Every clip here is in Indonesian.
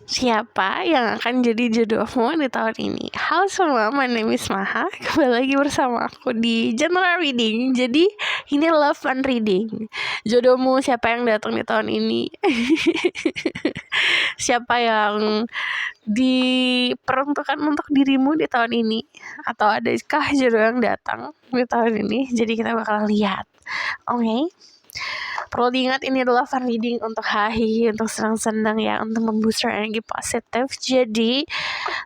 Siapa yang akan jadi jodohmu di tahun ini? Halo semua, my name is Maha. Kembali lagi bersama aku di General Reading. Jadi ini love and reading. Jodohmu siapa yang datang di tahun ini? Siapa yang diperuntukkan untuk dirimu di tahun ini? Atau adakah jodoh yang datang di tahun ini? Jadi kita bakal lihat. Oke. Perlu diingat ini adalah fun reading untuk hahi, untuk senang-senang ya, untuk membooster energi positif. Jadi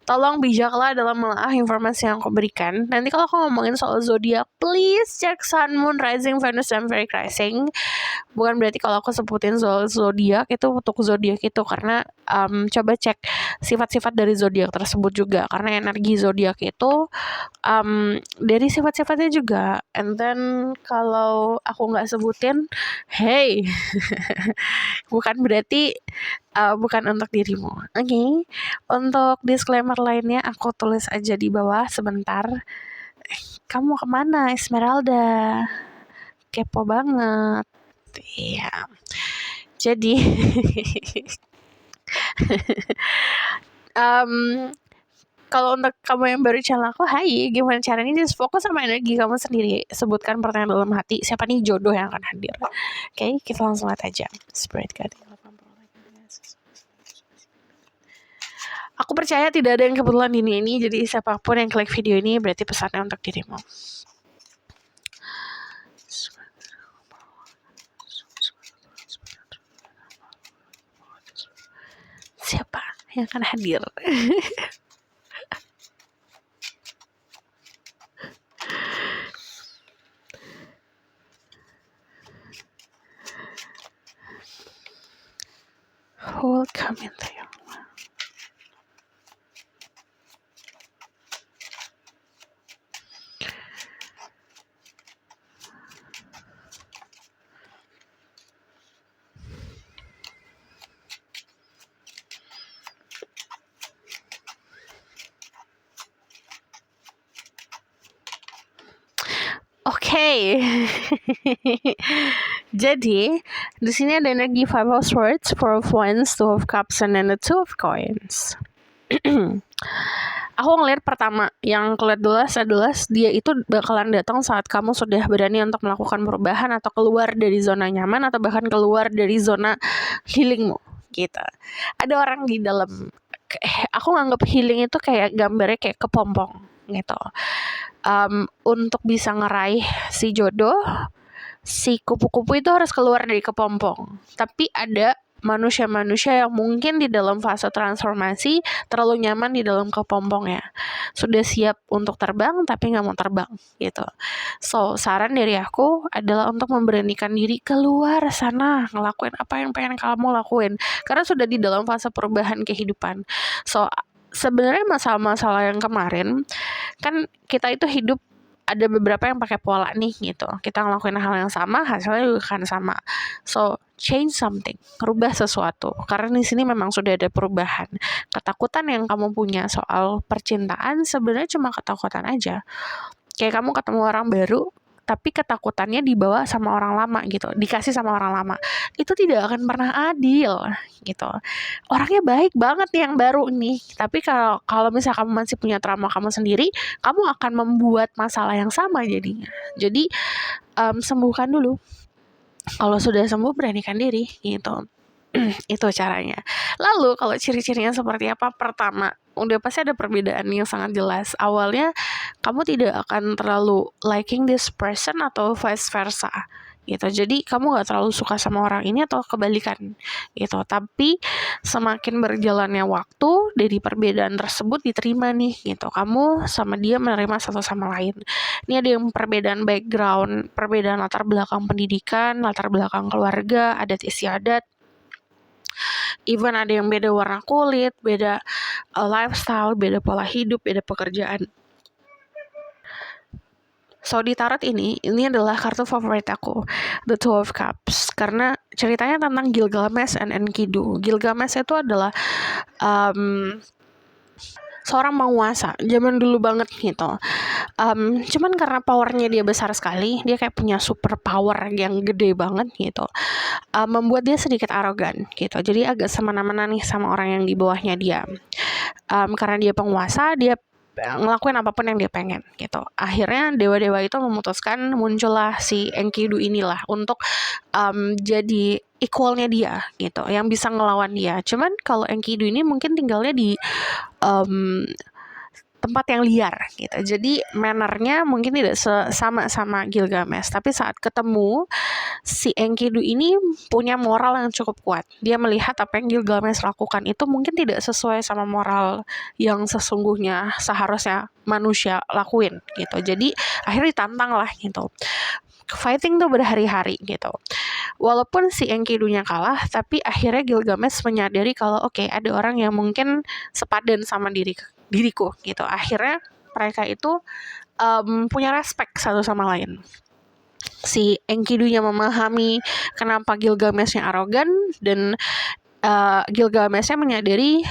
tolong bijaklah dalam menelaah informasi yang aku berikan. Nanti kalau aku ngomongin soal zodiak, please cek Sun, Moon, Rising, Venus, dan Vedic Rising. Bukan berarti kalau aku sebutin soal zodiak itu untuk zodiak itu, karena coba cek sifat-sifat dari zodiak tersebut juga, karena energi zodiak itu dari sifat-sifatnya juga. And then kalau aku nggak sebutin, hey, bukan berarti bukan untuk dirimu. Oke. Untuk disclaimer lainnya aku tulis aja di bawah sebentar. Kamu kemana, Esmeralda? Kepo banget. Iya. Jadi kalau untuk kamu yang baru channel aku, hai, gimana caranya? Just fokus sama energi kamu sendiri. Sebutkan pertanyaan dalam hati, siapa nih jodoh yang akan hadir. Oke, kita langsung lihat aja. Spirit guide. Aku percaya tidak ada yang kebetulan di ini, jadi siapapun yang klik video ini berarti pesannya untuk dirimu. Siapa yang akan hadir? Who will come into your life? Oke. Jadi di sini ada energi Five of Swords, Four of Wands, Two of Cups, and then the Two of Coins. Aku ngeliat pertama, yang kelihatan jelas adalah dia itu bakalan datang saat kamu sudah berani untuk melakukan perubahan atau keluar dari zona nyaman atau bahkan keluar dari zona healingmu gitu. Ada orang di dalam, aku nganggap healing itu kayak gambarnya kayak kepompong gitu. Untuk bisa ngeraih si jodoh, si kupu-kupu itu harus keluar dari kepompong. Tapi ada manusia-manusia yang mungkin di dalam fase transformasi terlalu nyaman di dalam kepompongnya, sudah siap untuk terbang tapi nggak mau terbang gitu. So saran dari aku adalah untuk memberanikan diri keluar sana, ngelakuin apa yang pengen kamu lakuin, karena sudah di dalam fase perubahan kehidupan. So sebenarnya masalah-masalah yang kemarin kan kita itu hidup ada beberapa yang pakai pola nih gitu. Kita ngelakuin hal yang sama, hasilnya juga kan sama. So, change something, rubah sesuatu. Karena di sini memang sudah ada perubahan. Ketakutan yang kamu punya soal percintaan sebenarnya cuma ketakutan aja. Kayak kamu ketemu orang baru, tapi ketakutannya dibawa sama orang lama gitu, dikasih sama orang lama. Itu tidak akan pernah adil gitu. Orangnya baik banget nih yang baru nih, tapi kalau misalnya kamu masih punya trauma kamu sendiri, kamu akan membuat masalah yang sama jadinya. Jadi sembuhkan dulu. Kalau sudah sembuh, beranikan diri gitu. Itu caranya. Lalu kalau ciri-cirinya seperti apa? Pertama, udah pasti ada perbedaan yang sangat jelas. Awalnya kamu tidak akan terlalu liking this person atau vice versa gitu. Jadi kamu gak terlalu suka sama orang ini atau kebalikan gitu. Tapi semakin berjalannya waktu, dari perbedaan tersebut diterima nih gitu. Kamu sama dia menerima satu sama lain. Ini ada yang perbedaan background, perbedaan latar belakang pendidikan, latar belakang keluarga, adat istiadat. Even ada yang beda warna kulit, beda lifestyle, beda pola hidup, beda pekerjaan. So di tarot ini adalah kartu favorit aku, The Two of Cups, karena ceritanya tentang Gilgamesh and Enkidu. Gilgamesh itu adalah seorang penguasa zaman dulu banget gitu. Cuman karena powernya dia besar sekali, dia kayak punya super power yang gede banget gitu, membuat dia sedikit arogan gitu. Jadi agak semena-mena nih sama orang yang di bawahnya dia. Karena dia penguasa, dia ngelakuin apapun yang dia pengen gitu. Akhirnya dewa-dewa itu memutuskan, muncullah si Enkidu inilah untuk jadi equalnya dia gitu, yang bisa ngelawan dia. Cuman kalau Enkidu ini mungkin tinggalnya di um, tempat yang liar gitu. Jadi mannernya mungkin tidak sama Gilgamesh, tapi saat ketemu si Enkidu ini punya moral yang cukup kuat. Dia melihat apa yang Gilgamesh lakukan itu mungkin tidak sesuai sama moral yang sesungguhnya seharusnya manusia lakuin gitu. Jadi akhirnya ditantang lah gitu. Fighting tuh berhari-hari gitu. Walaupun si Enkidunya kalah, tapi akhirnya Gilgamesh menyadari kalau oke, ada orang yang mungkin sepadan sama diriku gitu. Akhirnya mereka itu punya respect satu sama lain. Si Enkidunya memahami kenapa Gilgameshnya arogan, dan Gilgameshnya menyadari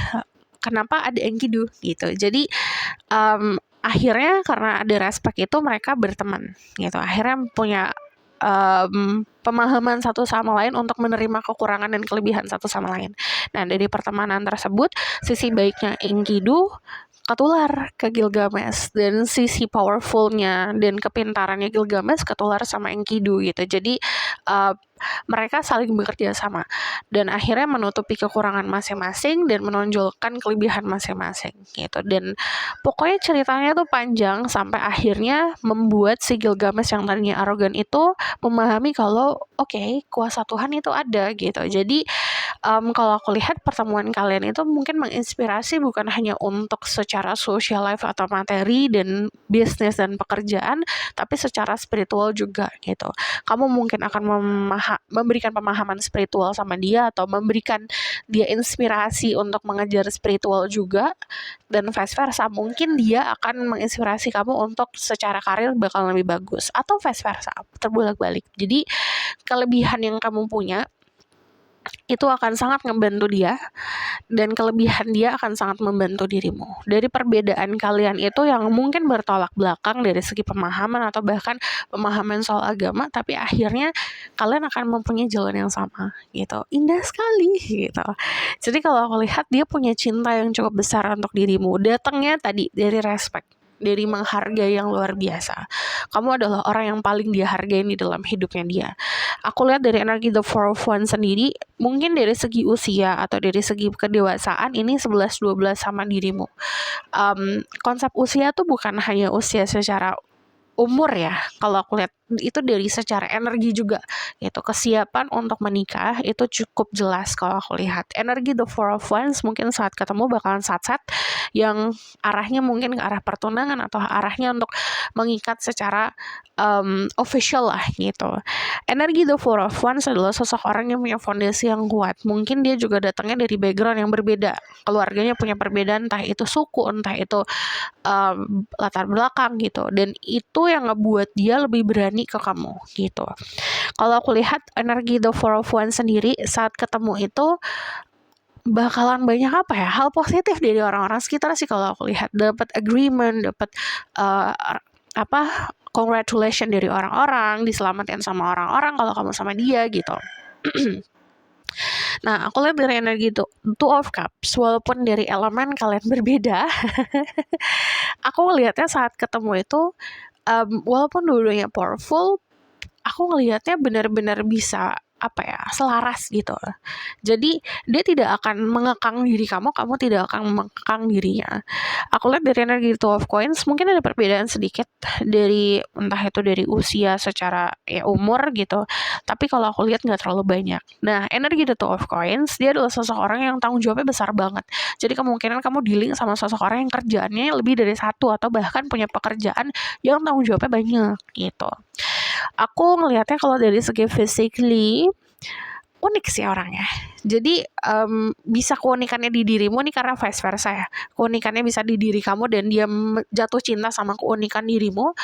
kenapa ada Enkidu gitu. Jadi akhirnya karena ada respect itu mereka berteman gitu. Akhirnya punya pemahaman satu sama lain untuk menerima kekurangan dan kelebihan satu sama lain. Nah, dari pertemanan tersebut, sisi baiknya Enkidu ketular ke Gilgamesh, dan sisi powerfulnya dan kepintarannya Gilgamesh ketular sama Enkidu gitu. Jadi mereka saling bekerja sama dan akhirnya menutupi kekurangan masing-masing dan menonjolkan kelebihan masing-masing gitu. Dan pokoknya ceritanya tuh panjang sampai akhirnya membuat si Gilgamesh yang tadinya arogan itu memahami kalau oke, kuasa Tuhan itu ada gitu. Jadi kalau aku lihat pertemuan kalian itu mungkin menginspirasi bukan hanya untuk secara social life atau materi dan bisnis dan pekerjaan, tapi secara spiritual juga gitu. Kamu mungkin akan memberikan pemahaman spiritual sama dia, atau memberikan dia inspirasi untuk mengejar spiritual juga, dan vice versa. Mungkin dia akan menginspirasi kamu untuk secara karir bakal lebih bagus, atau vice versa, terbolak-balik. Jadi kelebihan yang kamu punya itu akan sangat ngebantu dia, dan kelebihan dia akan sangat membantu dirimu. Dari perbedaan kalian itu yang mungkin bertolak belakang dari segi pemahaman atau bahkan pemahaman soal agama, tapi akhirnya kalian akan mempunyai jalan yang sama gitu. Indah sekali gitu. Jadi kalau aku lihat dia punya cinta yang cukup besar untuk dirimu. Datangnya tadi dari respect, dari menghargai yang luar biasa. Kamu adalah orang yang paling dia hargai di dalam hidupnya dia. Aku lihat dari energi The Four of Wands sendiri, mungkin dari segi usia atau dari segi kedewasaan ini 11-12 sama dirimu. Konsep usia tuh bukan hanya usia secara umur ya, kalau aku lihat itu dari secara energi juga gitu. Kesiapan untuk menikah itu cukup jelas kalau aku lihat. Energi The Four of Wands mungkin saat ketemu bakalan sat-sat yang arahnya mungkin ke arah pertunangan atau arahnya untuk mengikat secara official lah gitu. Energi The Four of Wands adalah sosok orang yang punya fondasi yang kuat. Mungkin dia juga datangnya dari background yang berbeda. Keluarganya punya perbedaan, entah itu suku, entah itu latar belakang gitu. Dan itu yang ngebuat dia lebih berani ke kamu gitu. Kalau aku lihat energi The Four of Wands sendiri saat ketemu itu bakalan banyak hal positif dari orang-orang sekitar sih. Kalau aku lihat dapat agreement, dapat congratulation dari orang-orang, diselamatin sama orang-orang kalau kamu sama dia gitu. Nah, aku lihat dari energi Two of Cups, walaupun dari elemen kalian berbeda, aku ngelihatnya saat ketemu itu, walaupun dua-duanya powerful, aku ngelihatnya benar-benar bisa selaras gitu. Jadi dia tidak akan mengekang diri kamu tidak akan mengekang dirinya. Aku lihat dari energi Two of Coins mungkin ada perbedaan sedikit dari entah itu dari usia secara umur gitu, tapi kalau aku lihat nggak terlalu banyak. Nah, energi The Two of Coins dia adalah sosok orang yang tanggung jawabnya besar banget. Jadi kemungkinan kamu dealing sama sosok orang yang kerjaannya lebih dari satu atau bahkan punya pekerjaan yang tanggung jawabnya banyak gitu. Aku ngelihatnya kalau dari segi physically unik sih orangnya. Jadi bisa keunikannya di dirimu nih karena vice versa ya. Keunikannya bisa di diri kamu dan dia jatuh cinta sama keunikan dirimu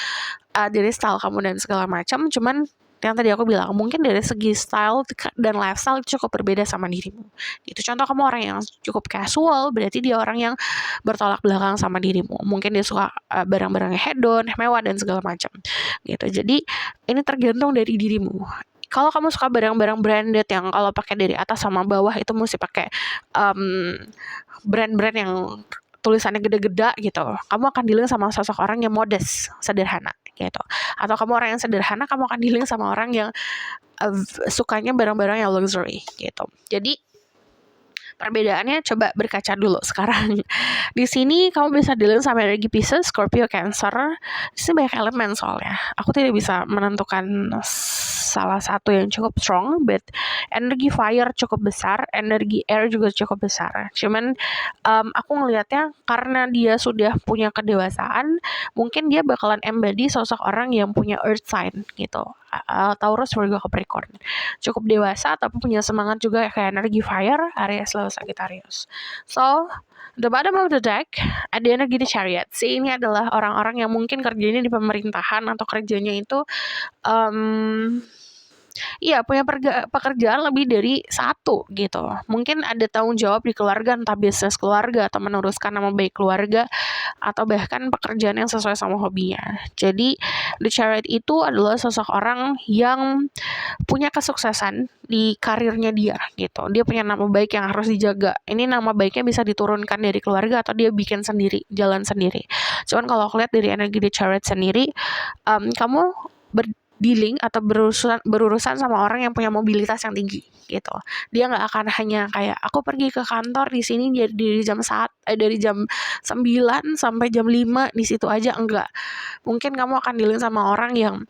dari style kamu dan segala macam. Cuman yang tadi aku bilang, mungkin dari segi style dan lifestyle cukup berbeda sama dirimu. Itu contoh kamu orang yang cukup casual, berarti dia orang yang bertolak belakang sama dirimu. Mungkin dia suka barang-barang hedon, mewah dan segala macam. Gitu. Jadi ini tergantung dari dirimu. Kalau kamu suka barang-barang branded yang kalau pakai dari atas sama bawah itu mesti pakai brand-brand yang tulisannya gede-gede gitu, kamu akan dealing sama sosok orang yang modest, sederhana gitu. Atau kamu orang yang sederhana, kamu akan dealing sama orang yang sukanya barang-barang yang luxury gitu. Jadi perbedaannya coba berkaca dulu sekarang. Di sini kamu bisa dealing sama energi Pisces, Scorpio, Cancer. Di sini banyak elemen soalnya. Aku tidak bisa menentukan salah satu yang cukup strong, but energi fire cukup besar, energi air juga cukup besar. Cuman aku ngelihatnya karena dia sudah punya kedewasaan, mungkin dia bakalan embody sosok orang yang punya earth sign gitu. Taurus, Virgo, Capricorn. Cukup dewasa tapi punya semangat juga kayak energi fire, Aries, Leo, Sagittarius. So, the bottom of the deck ada energi di Chariot. Ini adalah orang-orang yang mungkin kerjanya di pemerintahan atau kerjanya itu punya pekerjaan lebih dari satu gitu. Mungkin ada tanggung jawab di keluarga, entah bisnis keluarga atau meneruskan nama baik keluarga atau bahkan pekerjaan yang sesuai sama hobinya. Jadi The Chariot itu adalah sosok orang yang punya kesuksesan di karirnya dia gitu. Dia punya nama baik yang harus dijaga. Ini nama baiknya bisa diturunkan dari keluarga atau dia bikin sendiri, jalan sendiri. Cuman kalau aku lihat dari energi The Chariot sendiri, kamu dealing atau berurusan sama orang yang punya mobilitas yang tinggi gitu. Dia nggak akan hanya kayak aku pergi ke kantor di sini dari jam 9 sampai jam 5 di situ aja, enggak. Mungkin kamu akan dealing sama orang yang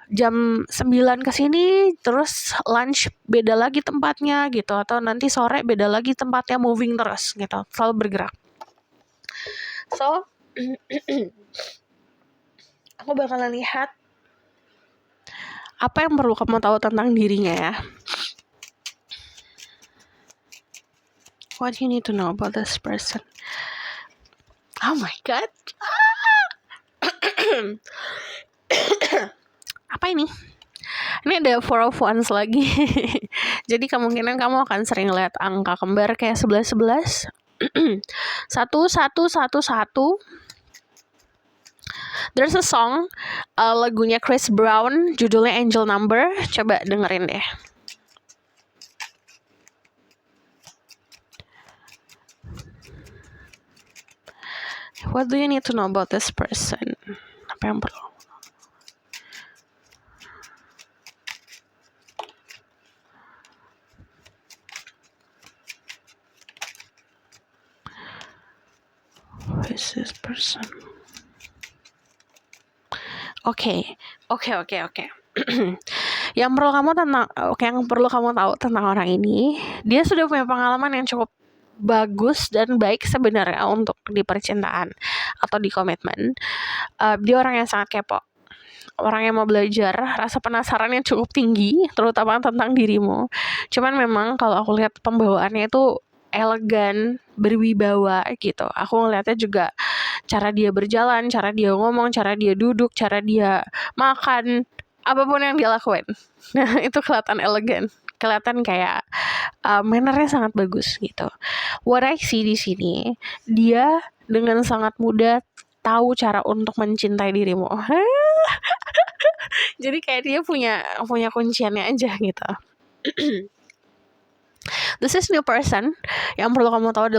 jam 9 ke sini terus lunch beda lagi tempatnya gitu, atau nanti sore beda lagi tempatnya, moving terus gitu, selalu bergerak. So aku bakalan lihat apa yang perlu kamu tahu tentang dirinya ya. What you need to know about this person? Oh my god. Apa ini? Ini ada Four of Wands lagi. Jadi kemungkinan kamu akan sering lihat angka kembar kayak 11-11. 1111. There's a song, lagunya Chris Brown, judulnya Angel Number. Coba dengerin deh. What do you need to know about this person? Apa yang perlu? Who is this person? Oke. Yang perlu kamu tahu tentang orang ini, dia sudah punya pengalaman yang cukup bagus dan baik sebenarnya untuk di percintaan atau di komitmen. Dia orang yang sangat kepo, orang yang mau belajar, rasa penasarannya cukup tinggi, terutama tentang dirimu. Cuman memang kalau aku lihat pembawaannya itu elegan, berwibawa gitu. Aku ngeliatnya juga cara dia berjalan, cara dia ngomong, cara dia duduk, cara dia makan, apapun yang dia lakuin. Nah, itu kelihatan elegan, kelihatan kayak mannernya sangat bagus gitu. What I see di sini, dia dengan sangat mudah tahu cara untuk mencintai dirimu. Jadi kayak dia punya kunciannya aja gitu. This is new person. Yang perlu kamu tahu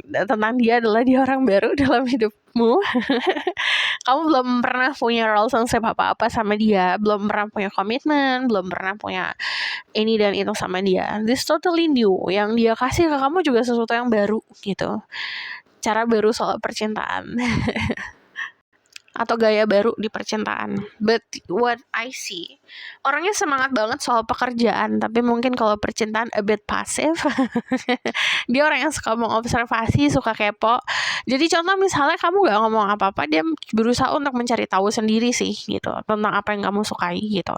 tentang dia adalah dia orang baru dalam hidupmu. Kamu belum pernah punya relationship apa-apa sama dia, belum pernah punya komitmen, belum pernah punya ini dan itu sama dia. This totally new. Yang dia kasih ke kamu juga sesuatu yang baru gitu. Cara baru soal percintaan. Atau gaya baru di percintaan. But what I see, orangnya semangat banget soal pekerjaan, tapi mungkin kalau percintaan a bit pasif. Dia orang yang suka mengobservasi, suka kepo. Jadi contoh misalnya kamu gak ngomong apa-apa, dia berusaha untuk mencari tahu sendiri sih gitu, tentang apa yang kamu sukai gitu,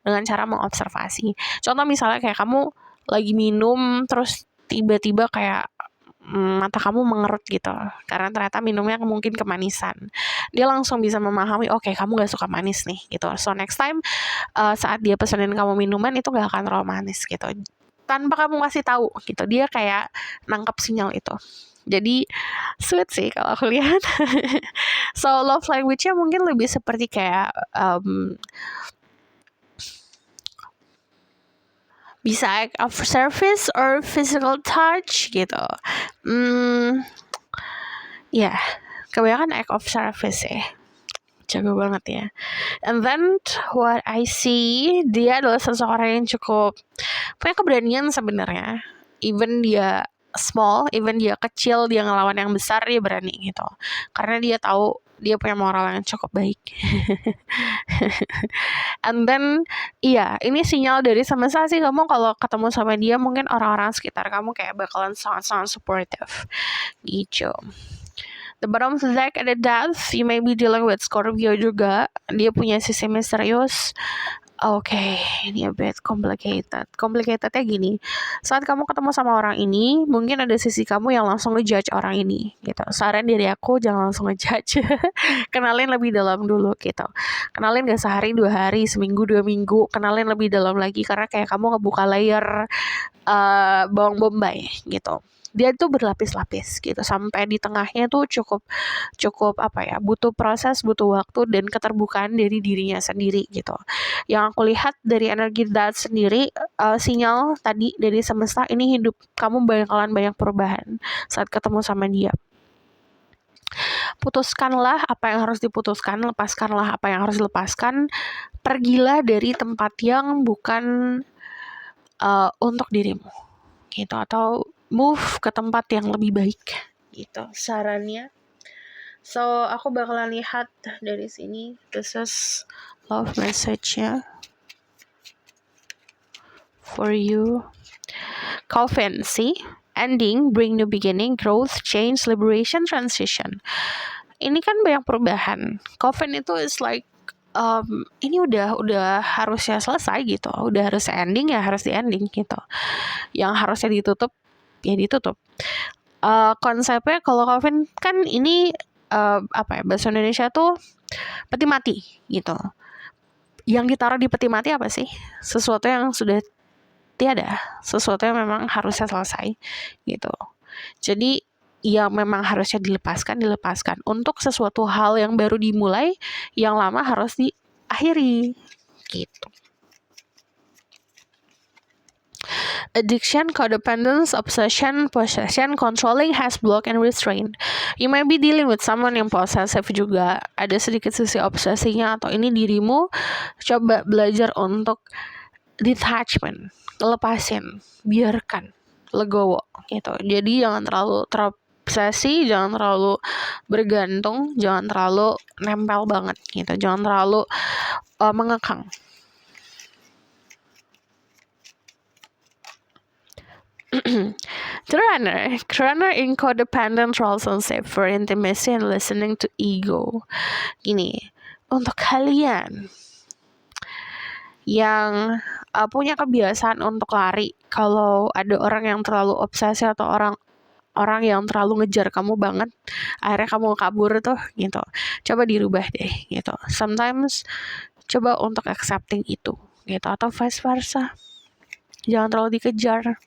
dengan cara mengobservasi. Contoh misalnya kayak kamu lagi minum, terus tiba-tiba kayak mata kamu mengerut gitu karena ternyata minumnya mungkin kemanisan. Dia langsung bisa memahami, oke, kamu gak suka manis nih gitu. So next time saat dia pesenin kamu minuman itu gak akan terlalu manis gitu, tanpa kamu kasih tahu gitu. Dia kayak nangkep sinyal itu. Jadi sweet sih kalau aku lihat. So love language-nya mungkin lebih seperti kayak bisa act of service or physical touch gitu. Ya, kebanyakan act of service ya. Jago banget ya. And then what I see, dia adalah seseorang yang cukup punya keberanian sebenarnya. Even dia small, even dia kecil, dia ngelawan yang besar, dia berani gitu. Karena dia tahu dia punya moral yang cukup baik. And then iya, ini sinyal dari semesta sih, kamu kalau ketemu sama dia mungkin orang-orang sekitar kamu kayak bakalan sangat-sangat supportive gitu. The bottom of the deck ada Death. You may be dealing with Scorpio juga. Dia punya sisi misterius. Oke, ini a bit complicated. Complicatednya gini, saat kamu ketemu sama orang ini, mungkin ada sisi kamu yang langsung ngejudge orang ini gitu. Saran dari aku, jangan langsung ngejudge. Kenalin lebih dalam dulu gitu. Kenalin gak sehari, 2 hari, seminggu, 2 minggu. Kenalin lebih dalam lagi, karena kayak kamu ngebuka layer bawang bombay gitu. Dia tuh berlapis-lapis gitu, sampai di tengahnya tuh cukup apa ya, butuh proses, butuh waktu dan keterbukaan dari dirinya sendiri gitu. Yang aku lihat dari energi that sendiri, sinyal tadi dari semesta, ini hidup kamu bakalan banyak perubahan saat ketemu sama dia. Putuskanlah apa yang harus diputuskan, lepaskanlah apa yang harus dilepaskan, pergilah dari tempat yang bukan untuk dirimu gitu, atau move ke tempat yang lebih baik gitu sarannya. So aku bakalan lihat dari sini, this is love message-nya for you. Coffin, see? Ending, bring new beginning, growth, change, liberation, transition. Ini kan banyak perubahan. Coffin itu is like ini udah harusnya selesai gitu, udah harus ending ya harus di ending gitu. Yang harusnya ditutup ya ditutup. Konsepnya kalau Coffin kan ini apa ya, bahasa Indonesia tuh peti mati gitu. Yang ditaruh di peti mati apa sih? Sesuatu yang sudah tiada, sesuatu yang memang harusnya selesai gitu. Jadi yang memang harusnya dilepaskan untuk sesuatu hal yang baru dimulai, yang lama harus diakhiri gitu. Addiction, codependence, obsession, possession, controlling, has block, and restraint. You might be dealing with someone yang possessive juga. Ada sedikit sisi obsesinya atau ini dirimu. Coba belajar untuk detachment, lepasin, biarkan, legowo gitu. Jadi jangan terlalu terobsesi, jangan terlalu bergantung, jangan terlalu nempel banget gitu, jangan terlalu mengekang. The runner in codependent relationship for intimacy and listening to ego. Gini, untuk kalian yang punya kebiasaan untuk lari, kalau ada orang yang terlalu obsesi atau orang yang terlalu ngejar kamu banget, akhirnya kamu kabur tuh gitu. Coba dirubah deh gitu. Sometimes coba untuk accepting itu gitu, atau vice versa. Jangan terlalu dikejar.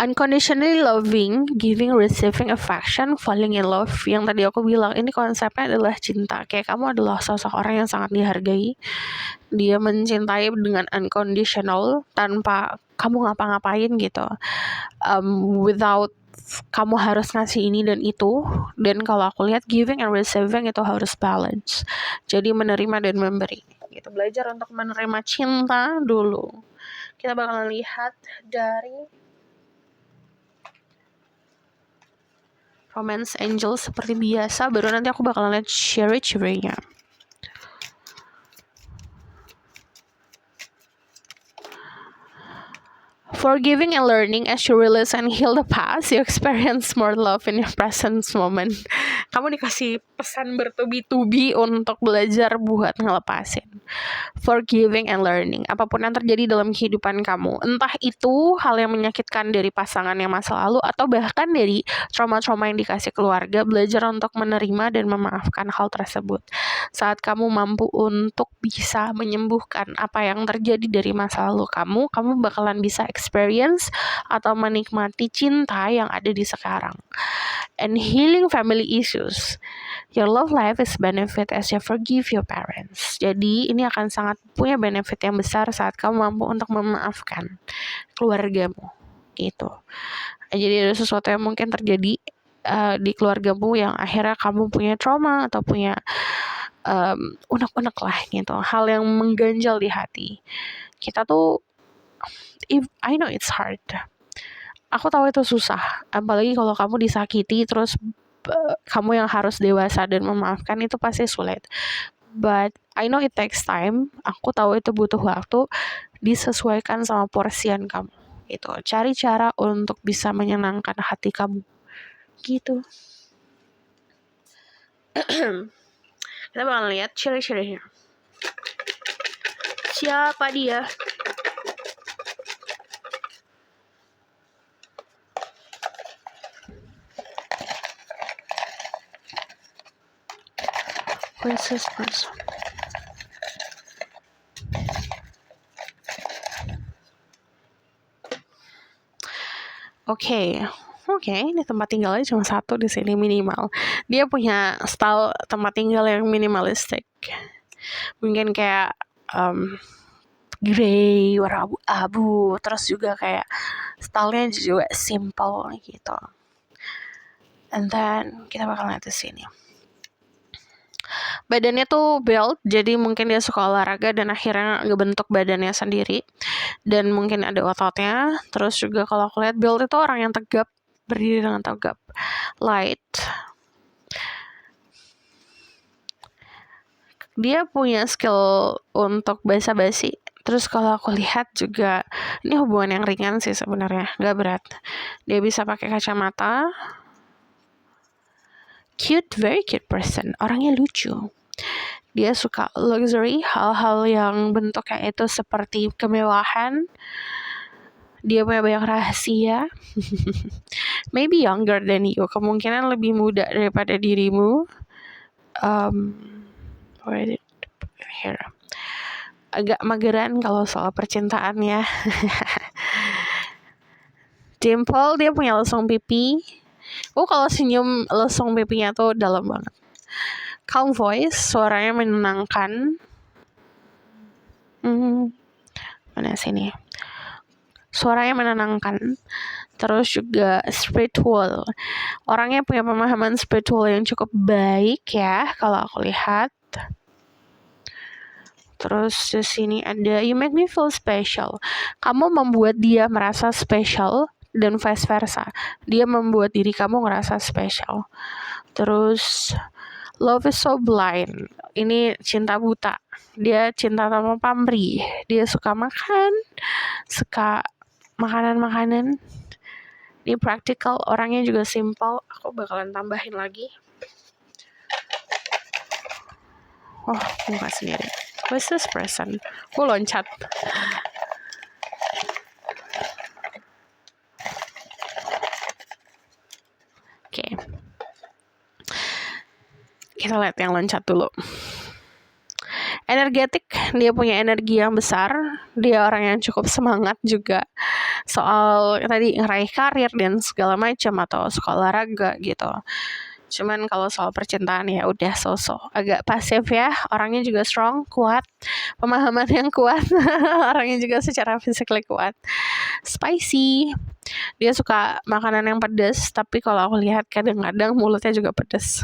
Unconditionally loving, giving, receiving affection, falling in love. Yang tadi aku bilang, ini konsepnya adalah cinta. Kayak kamu adalah sosok orang yang sangat dihargai. Dia mencintai dengan unconditional, tanpa kamu ngapa-ngapain gitu. Without kamu harus ngasih ini dan itu. Dan kalau aku lihat giving and receiving itu harus balance. Jadi menerima dan memberi gitu. Belajar untuk menerima cinta dulu. Kita bakalan lihat dari Romance Angel seperti biasa, baru nanti aku bakalan lihat cherry-cherry-nya. Forgiving and learning, as you release and heal the past, you experience more love in your present moment. Kamu dikasih pesan bertubi-tubi untuk belajar buat ngelepasin. Forgiving and learning. Apapun yang terjadi dalam kehidupan kamu, entah itu hal yang menyakitkan dari pasangan yang masa lalu atau bahkan dari trauma-trauma yang dikasih keluarga, belajar untuk menerima dan memaafkan hal tersebut. Saat kamu mampu untuk bisa menyembuhkan apa yang terjadi dari masa lalu kamu bakalan bisa experience atau menikmati cinta yang ada di sekarang. And healing family issues. Your love life is benefit as you forgive your parents. Jadi ini akan sangat punya benefit yang besar saat kamu mampu untuk memaafkan keluargamu gitu. Jadi ada sesuatu yang mungkin terjadi di keluargamu yang akhirnya kamu punya trauma atau punya unek-unek lah gitu, hal yang mengganjal di hati. Kita tuh, I know it's hard. Aku tahu itu susah, apalagi kalau kamu disakiti terus kamu yang harus dewasa dan memaafkan, itu pasti sulit. But I know it takes time. Aku tahu itu butuh waktu, disesuaikan sama porsian kamu. Gitu. Cari cara untuk bisa menyenangkan hati kamu. Gitu. Kita bakal lihat ciri-cirinya. Siapa dia? Who's this person? Oke, ini tempat tinggalnya cuma satu di sini minimal. Dia punya style tempat tinggal yang minimalistik. Mungkin kayak grey, warna abu-abu, terus juga kayak stylenya juga simple gitu. And then kita bakal lihat di sini. Badannya tuh build, jadi mungkin dia suka olahraga dan akhirnya ngebentuk badannya sendiri. Dan mungkin ada ototnya. Terus juga kalau aku lihat build itu orang yang tegap, berdiri dengan tegap. Light. Dia punya skill untuk basa-basi. Terus kalau aku lihat juga, ini hubungan yang ringan sih sebenarnya, nggak berat. Dia bisa pakai kacamata. Cute, very cute person. Orangnya lucu. Dia suka luxury, hal-hal yang bentuknya itu seperti kemewahan. Dia punya banyak rahasia. Maybe younger than you. Kemungkinan lebih muda daripada dirimu. Here. Agak mageran kalau soal percintaan ya. Dimple, dia punya lesung pipi. Kalau senyum lesung pipinya tuh dalam banget. Calm voice, suaranya menenangkan. Mana sini? Suaranya menenangkan. Terus juga spiritual. Orangnya punya pemahaman spiritual yang cukup baik ya, kalau aku lihat. Terus di sini ada you make me feel special. Kamu membuat dia merasa special dan vice versa. Dia membuat diri kamu ngerasa special. Terus love is so blind. Ini cinta buta. Dia cinta sama pamrih. Dia suka makan, suka makanan-makanan. Ini practical, orangnya juga simple. Aku bakalan tambahin lagi. Buka sendiri. Who's this person? Gue loncat. Oke. Kita lihat yang loncat dulu. Energetik, dia punya energi yang besar. Dia orang yang cukup semangat juga soal tadi ngeraih karir dan segala macam atau suka olahraga gitu. Cuman kalau soal percintaan ya udah sosok agak pasif ya. Orangnya juga strong, kuat, pemahaman yang kuat. Orangnya juga secara physically kuat. Spicy. Dia suka makanan yang pedas, tapi kalau aku lihat kadang-kadang mulutnya juga pedas.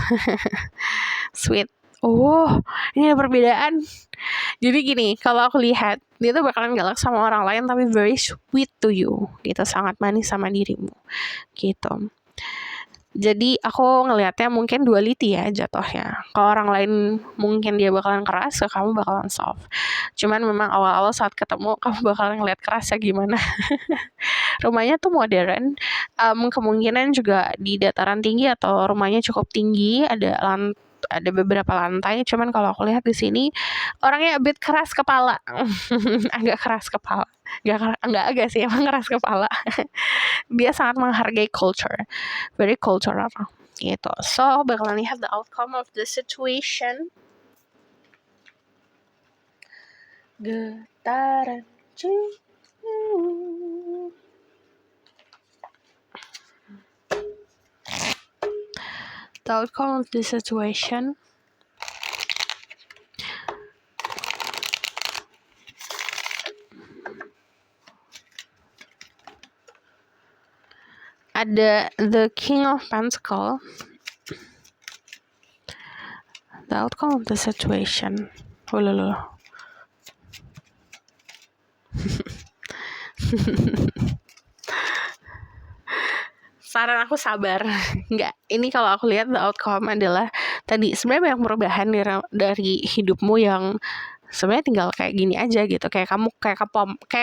Sweet. Ini ada perbedaan. Jadi gini, kalau aku lihat dia tuh bakalan galak sama orang lain tapi very sweet to you gitu, sangat manis sama dirimu gitu. Jadi aku ngelihatnya mungkin duality ya jatuhnya. Kalau orang lain mungkin dia bakalan keras, ke kamu bakalan soft. Cuman memang awal-awal saat ketemu kamu bakalan ngeliat kerasnya gimana. Rumahnya tuh modern, kemungkinan juga di dataran tinggi atau rumahnya cukup tinggi, ada ada beberapa lantai, cuman kalau aku lihat di sini orangnya a bit keras kepala. Agak keras kepala. Enggak agak sih, emang keras kepala. Dia sangat menghargai culture. Very cultural gitu. So, bakalan lihat the outcome of the situation. Getaran cinta. The outcome of the situation. Ada the King of Pentacles. The outcome of the situation. Saran aku sabar. Enggak, ini kalau aku lihat the outcome adalah tadi sebenarnya banyak perubahan dari hidupmu yang sebenarnya tinggal kayak gini aja gitu. Kayak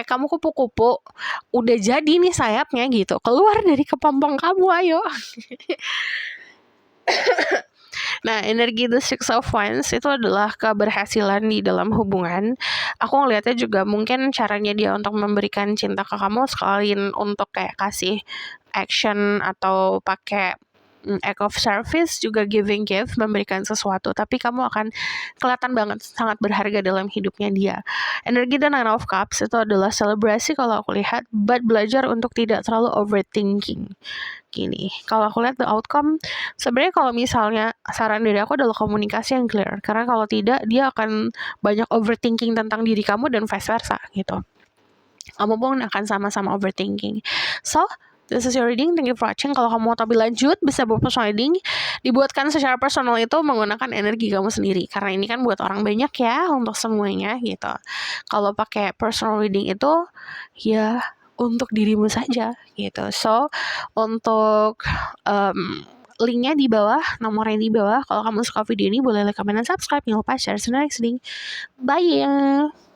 kamu kupu-kupu udah jadi nih sayapnya gitu. Keluar dari kepompong kamu, ayo. Nah, energi The Six of Wands itu adalah keberhasilan di dalam hubungan. Aku ngeliatnya juga mungkin caranya dia untuk memberikan cinta ke kamu sekalian untuk kayak kasih action atau pakai act of service, juga giving gift, memberikan sesuatu, tapi kamu akan kelihatan banget sangat berharga dalam hidupnya dia. Energi The Nine of Cups itu adalah selebrasi kalau aku lihat, but belajar untuk tidak terlalu overthinking. Gini, kalau aku lihat the outcome, sebenarnya kalau misalnya saran dari aku adalah komunikasi yang clear, karena kalau tidak dia akan banyak overthinking tentang diri kamu dan vice versa gitu. Kamu pun akan sama-sama overthinking. So, this is your reading. Thank you for watching. Kalau kamu mau tahu lebih lanjut, bisa buat personal reading. Dibuatkan secara personal itu menggunakan energi kamu sendiri. Karena ini kan buat orang banyak ya, untuk semuanya gitu. Kalau pakai personal reading itu, ya untuk dirimu saja gitu. So, untuk linknya di bawah, nomornya di bawah. Kalau kamu suka video ini, boleh like, comment, dan subscribe. Jangan lupa share. See you next video. Bye.